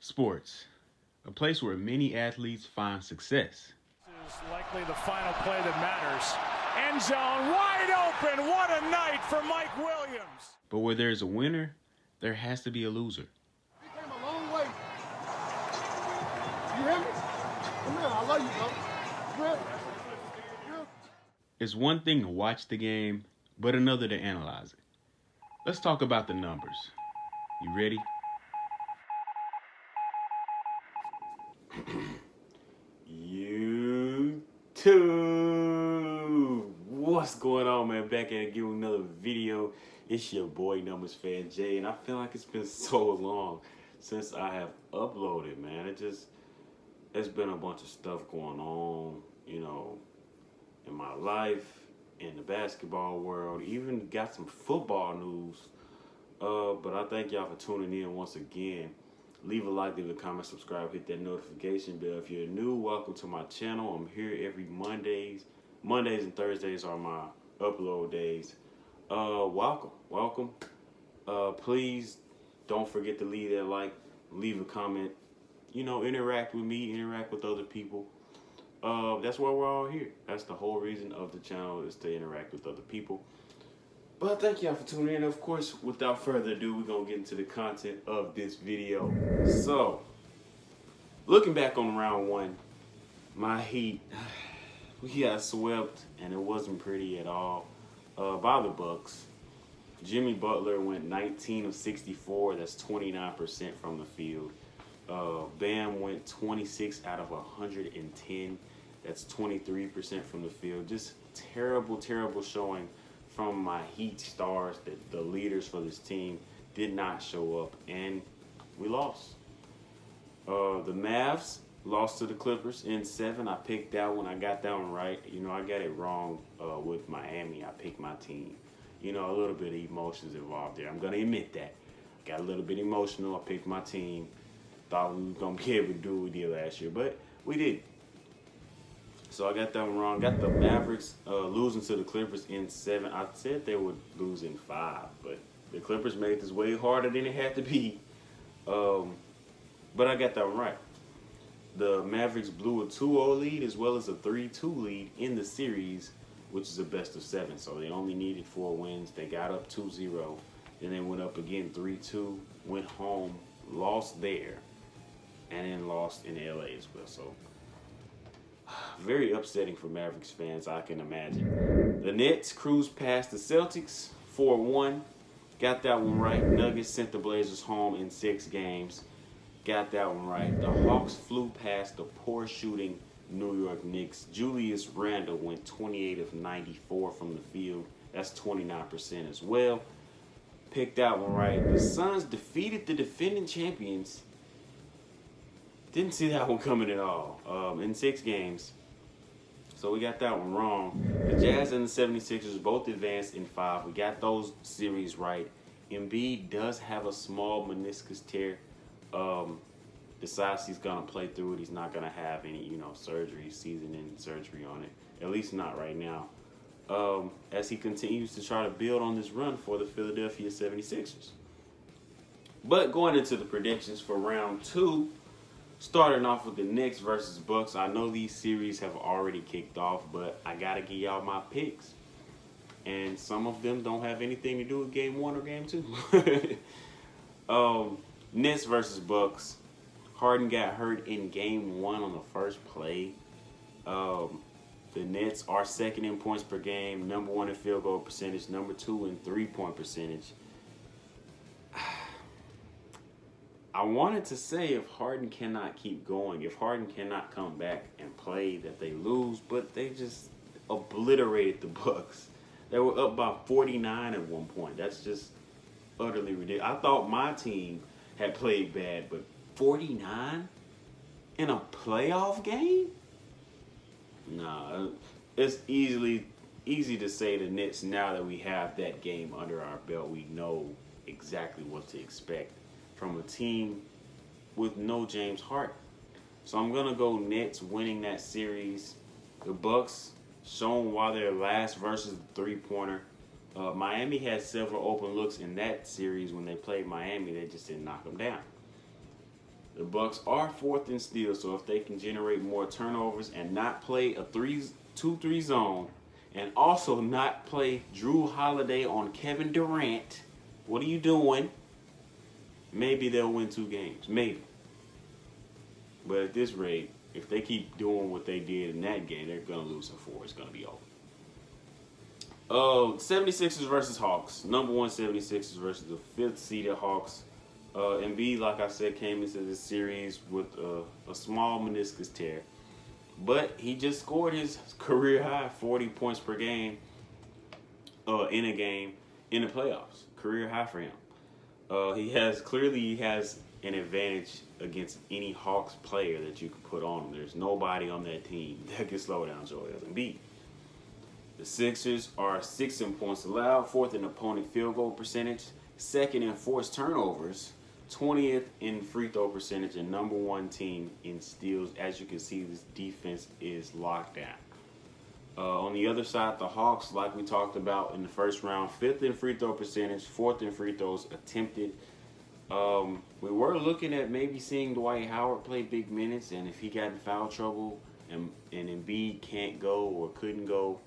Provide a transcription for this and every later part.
Sports, a place where many athletes find success. This is likely the final play that matters. End zone wide open. What a night for Mike Williams. But where there's a winner, there has to be a loser. He came a long way. You hear me? Come here, I love you, bro. Real. It's one thing to watch the game, but another to analyze it. Let's talk about the numbers. You ready? YouTube, what's going on, man? Back at it again with another video. It's your boy Numbers Fan Jay, and I feel like it's been so long since I have uploaded, man. It's been a bunch of stuff going on, in my life, in the basketball world, even got some football news. But I thank y'all for tuning in once again. Leave a like, leave a comment, subscribe, hit that notification bell. If you're new, welcome to my channel. I'm here every Mondays. Mondays and Thursdays are my upload days. Welcome. Please don't forget to leave that like, leave a comment. Interact with me, interact with other people. That's why we're all here. That's the whole reason of the channel, is to interact with other people. But thank y'all for tuning in. Of course, without further ado, we're going to get into the content of this video. So, looking back on round one, my Heat, we got swept, and it wasn't pretty at all, by the Bucks. Jimmy Butler went 19 of 64. That's 29% from the field. Bam went 26 out of 110. That's 23% from the field. Just terrible showing from my Heat stars. That the leaders for this team did not show up, and we lost. The Mavs lost to the Clippers in 7. I picked that one. I got that one right. I got it wrong with Miami. I picked my team. A little bit of emotions involved there. I'm going to admit that. Got a little bit emotional. I picked my team. Thought we were going to be able to do what we did last year, but we didn't. So I got that one wrong. Got the Mavericks losing to the Clippers in 7. I said they would lose in 5, but the Clippers made this way harder than it had to be. But I got that one right. The Mavericks blew a 2-0 lead as well as a 3-2 lead in the series, which is a best of 7. So they only needed 4 wins. They got up 2-0. Then they went up again 3-2, went home, lost there, and then lost in LA as well. So very upsetting for Mavericks fans, I can imagine. The Nets cruised past the Celtics 4-1. Got that one right. Nuggets sent the Blazers home in 6 games. Got that one right. The Hawks flew past the poor shooting New York Knicks. Julius Randle went 28 of 94 from the field. That's 29% as well. Picked that one right. The Suns defeated the defending champions. Didn't see that one coming at all. In 6 games. So we got that one wrong. The Jazz and the 76ers both advanced in 5. We got those series right. Embiid does have a small meniscus tear. Decides he's going to play through it. He's not going to have any, surgery, season-ending surgery on it. At least not right now. As he continues to try to build on this run for the Philadelphia 76ers. But going into the predictions for round 2, starting off with the Knicks versus Bucks. I know these series have already kicked off, but I got to give y'all my picks. And some of them don't have anything to do with game 1 or game 2. Nets versus Bucks. Harden got hurt in game 1 on the first play. The Nets are second in points per game, number 1 in field goal percentage, number 2 in three-point percentage. I wanted to say if Harden cannot keep going, if Harden cannot come back and play, that they lose, but they just obliterated the Bucks. They were up by 49 at one point. That's just utterly ridiculous. I thought my team had played bad, but 49 in a playoff game? Nah, it's easy to say the Nets, now that we have that game under our belt, we know exactly what to expect from a team with no James Harden. So I'm going to go Nets winning that series. The Bucks shown why they're last versus the three-pointer. Miami had several open looks in that series when they played Miami. They just didn't knock them down. The Bucks are 4th in steals, so if they can generate more turnovers and not play a 2-3 zone, and also not play Drew Holiday on Kevin Durant, what are you doing? Maybe they'll win 2 games. Maybe. But at this rate, if they keep doing what they did in that game, they're going to lose in 4. It's going to be over. 76ers versus Hawks. Number 1 76ers versus the 5th seeded Hawks. Embiid, like I said, came into this series with a small meniscus tear. But he just scored his career high 40 points per game in a game in the playoffs. Career high for him. He has an advantage against any Hawks player that you can put on him. There's nobody on that team that can slow down Joel Embiid. The Sixers are 6th in points allowed, 4th in opponent field goal percentage, 2nd in forced turnovers, 20th in free throw percentage, and number 1 team in steals. As you can see, this defense is locked down. On the other side, the Hawks, like we talked about in the first round, 5th in free throw percentage, 4th in free throws attempted. We were looking at maybe seeing Dwight Howard play big minutes, and if he got in foul trouble and Embiid can't go or couldn't go,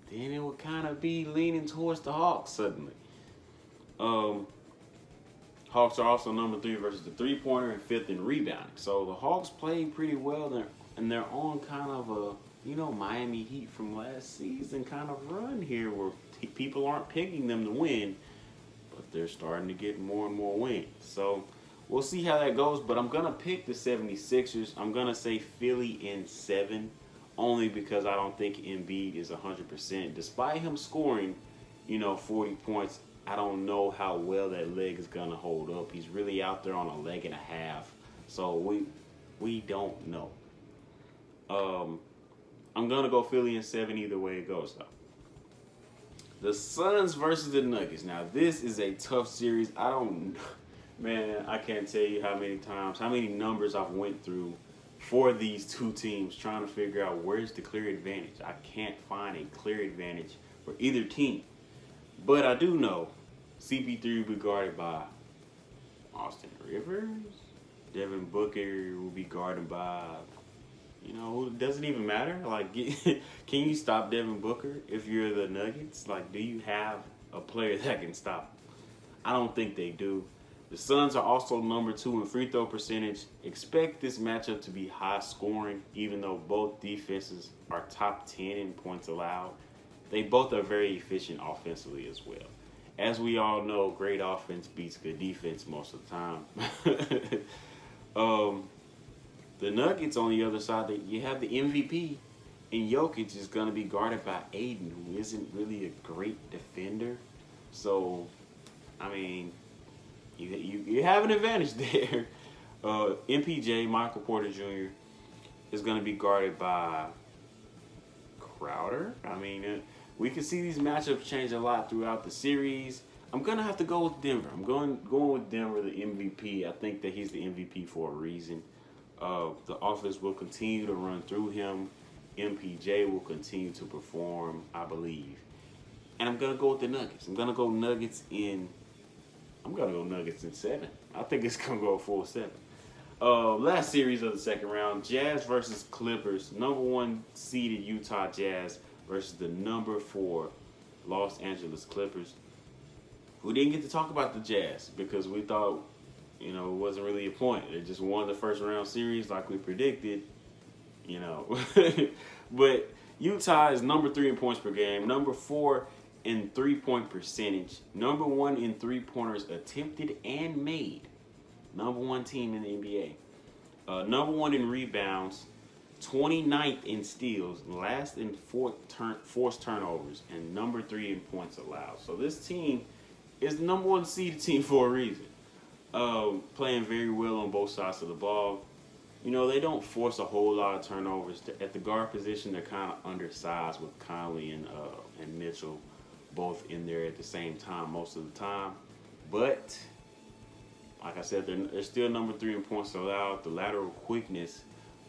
then it would kind of be leaning towards the Hawks suddenly. Hawks are also number 3 versus the three-pointer and 5th in rebounding. So the Hawks played pretty well, and they're on kind of a, Miami Heat from last season kind of run here where people aren't picking them to win, but they're starting to get more and more wins. So we'll see how that goes, but I'm going to pick the 76ers. I'm going to say Philly in 7, only because I don't think Embiid is 100%. Despite him scoring, 40 points, I don't know how well that leg is going to hold up. He's really out there on a leg and a half, so we don't know. I'm going to go Philly in 7 either way it goes, though. The Suns versus the Nuggets. Now, this is a tough series. I can't tell you how many numbers I've went through for these two teams trying to figure out where's the clear advantage. I can't find a clear advantage for either team. But I do know CP3 will be guarded by Austin Rivers. Devin Booker will be guarded by, it doesn't even matter. Like, can you stop Devin Booker if you're the Nuggets? Like, do you have a player that can stop him? I don't think they do. The Suns are also number 2 in free throw percentage. Expect this matchup to be high scoring, even though both defenses are top 10 in points allowed. They both are very efficient offensively as well. As we all know, great offense beats good defense most of the time. The Nuggets, on the other side, you have the MVP, and Jokic is going to be guarded by Aiden, who isn't really a great defender. So, you have an advantage there. MPJ, Michael Porter Jr., is going to be guarded by Crowder. We can see these matchups change a lot throughout the series. I'm going to have to go with Denver. I'm going with Denver, the MVP. I think that he's the MVP for a reason. The offense will continue to run through him. MPJ will continue to perform, I believe. And I'm going to go with the Nuggets. I'm going to go Nuggets in 7. I think it's going to go a full 7. Last series of the second round, Jazz versus Clippers. Number 1 seeded Utah Jazz versus the number 4 Los Angeles Clippers. We didn't get to talk about the Jazz because we thought, it wasn't really a point. They just won the first round series like we predicted, But Utah is number 3 in points per game, number 4 in three-point percentage, number 1 in three-pointers attempted and made. Number 1 team in the NBA. Number 1 in rebounds, 29th in steals, last in forced turnovers, and number 3 in points allowed. So this team is the number 1 seeded team for a reason. Playing very well on both sides of the ball. They don't force a whole lot of turnovers. At the guard position, they're kind of undersized with Conley and Mitchell both in there at the same time most of the time. But, like I said, they're still number 3 in points allowed. The lateral quickness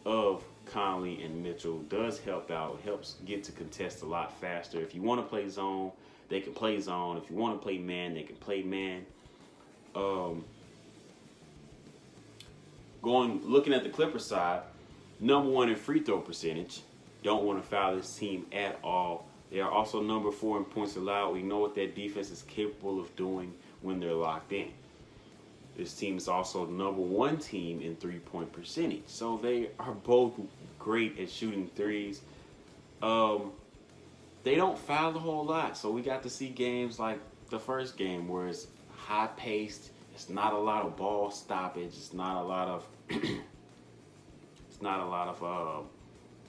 of Conley and Mitchell does help out. It helps get to contest a lot faster. If you want to play zone, they can play zone. If you want to play man, they can play man. looking at the Clippers side, number 1 in free throw percentage. Don't want to foul this team at all. They are also number 4 in points allowed. We know what that defense is capable of doing when they're locked in. This team is also number 1 team in three-point percentage. So they are both great at shooting threes. They don't foul a whole lot. So we got to see games like the first game where it's high-paced. It's not a lot of ball stoppage. It's not a lot of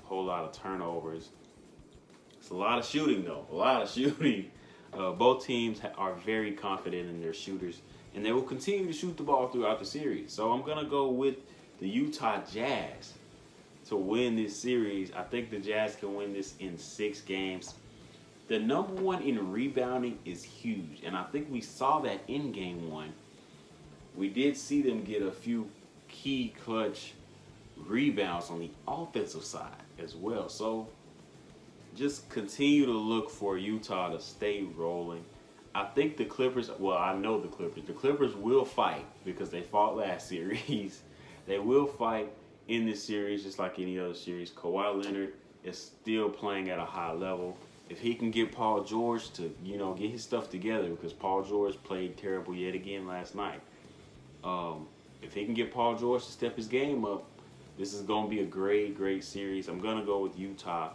whole lot of turnovers. It's a lot of shooting though. A lot of shooting. Both teams are very confident in their shooters, and they will continue to shoot the ball throughout the series. So I'm gonna go with the Utah Jazz to win this series. I think the Jazz can win this in 6 games. The number 1 in rebounding is huge, and I think we saw that in game 1. We did see them get a few key clutch rebounds on the offensive side as well. So just continue to look for Utah to stay rolling. I think the Clippers, well, I know the Clippers. The Clippers will fight because they fought last series. They will fight in this series just like any other series. Kawhi Leonard is still playing at a high level. If he can get Paul George to, get his stuff together, because Paul George played terrible yet again last night. If he can get Paul George to step his game up, this is going to be a great, great series. I'm going to go with Utah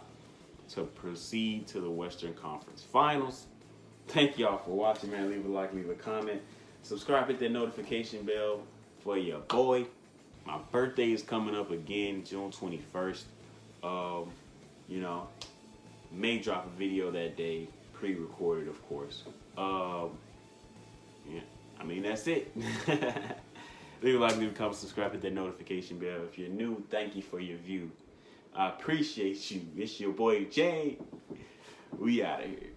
to proceed to the Western Conference Finals. Thank y'all for watching, man. Leave a like, leave a comment. Subscribe, hit that notification bell for your boy. My birthday is coming up again, June 21st. May drop a video that day, pre-recorded, of course. That's it. Leave a like, leave a comment, subscribe, hit that notification bell. If you're new, thank you for your view. I appreciate you. It's your boy Jay. We out of here.